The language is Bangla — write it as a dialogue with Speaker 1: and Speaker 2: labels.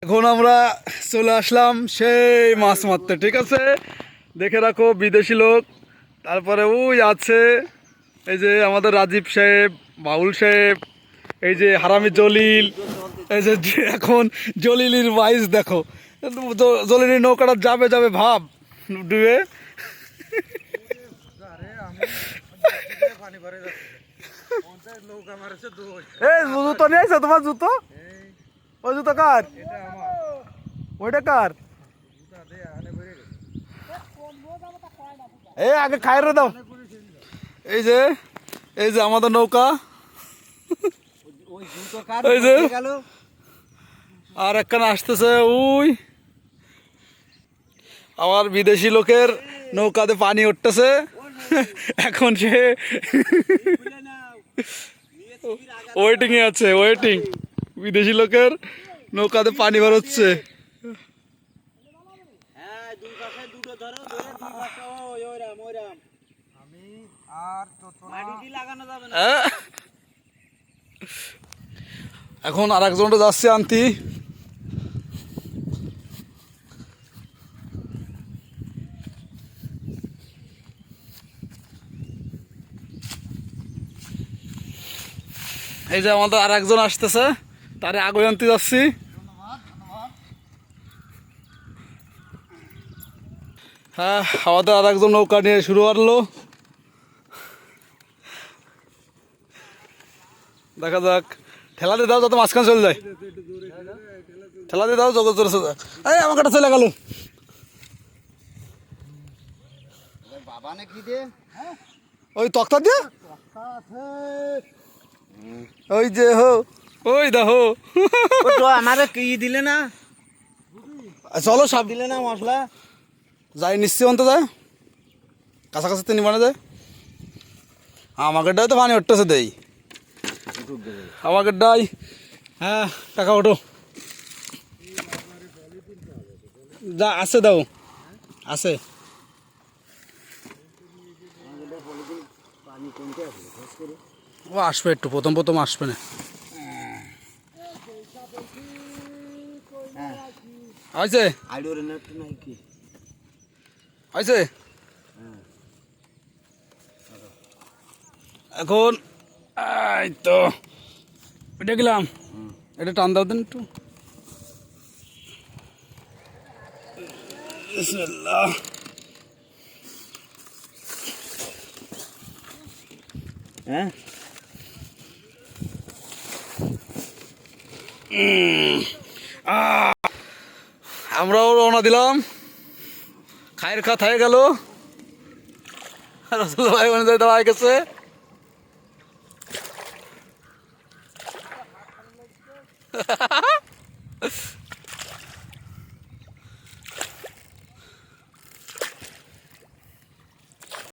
Speaker 1: এখন আমরা চলে আসলাম সেই মাছ মারতে, ঠিক আছে? দেখে রাখো, বিদেশি লোক। তারপরে ওই আছে এই যে আমাদের রাজীব সাহেব, বাউল সাহেব, এই যে হারামি জলিল, এই যে এখন জলিলির বাইস দেখো, জলিলির নৌকাটা যাবে যাবে ভাব ডুবে। এই জুতো নিয়ে আসছো তোমার? জুতো ওই জুতো কার? ওইটা কার? এই আগে খাইরে দাও। এই যে আমাদের নৌকা, এই যে আর একখানা আসতেছে ওই আমার বিদেশি লোকের নৌকাতে পানি উঠতেছে। এখন সে ওয়েটিং এ আছে, ওয়েটিং। বিদেশি লোকের নৌকাতে পানি বেরোচ্ছে। এখন আর একজনটা যাচ্ছে আনতি। এই যে আমাদের আর একজন আসতেছে, তারে আগে আনতে যাচ্ছি। হ্যাঁ, আমাদের আর একজন নৌকা নিয়ে শুরু করলো। দেখা যাক, ঠেলা দিয়ে দাও যত মাঝখানে চলে যায়। ঠেলা দিয়ে দাও যত জোরে চলে যায়। এই আমার কাটা চলে গেল। ওই তক্তা দিয়ে ওই যে হো, ওই দেখো
Speaker 2: আমারে কি দিলে না?
Speaker 1: চলো সব
Speaker 2: দিলে না মশলা?
Speaker 1: যাই নিশ্চয় অন্ত যায়, কাছাকাছি তো নিবানো যায়। আমাকে ডাই তো পানি উঠতেছে দেই, আমাকে ডাই। হ্যাঁ টাকা ওঠো, যা আছে দাও, আছে। ও আসবে একটু, প্রথম প্রথম আসবে না। আছে আছে এখন। এই তো দেখলাম, এটা টান দাও দেন একটু। বিসমিল্লাহ।
Speaker 2: হ্যাঁ,
Speaker 1: আমরাও রওনা দিলাম। খায়ের খাত হয়ে গেল, রসুল ভাই অনুযায়ী দেওয়া হয়ে গেছে।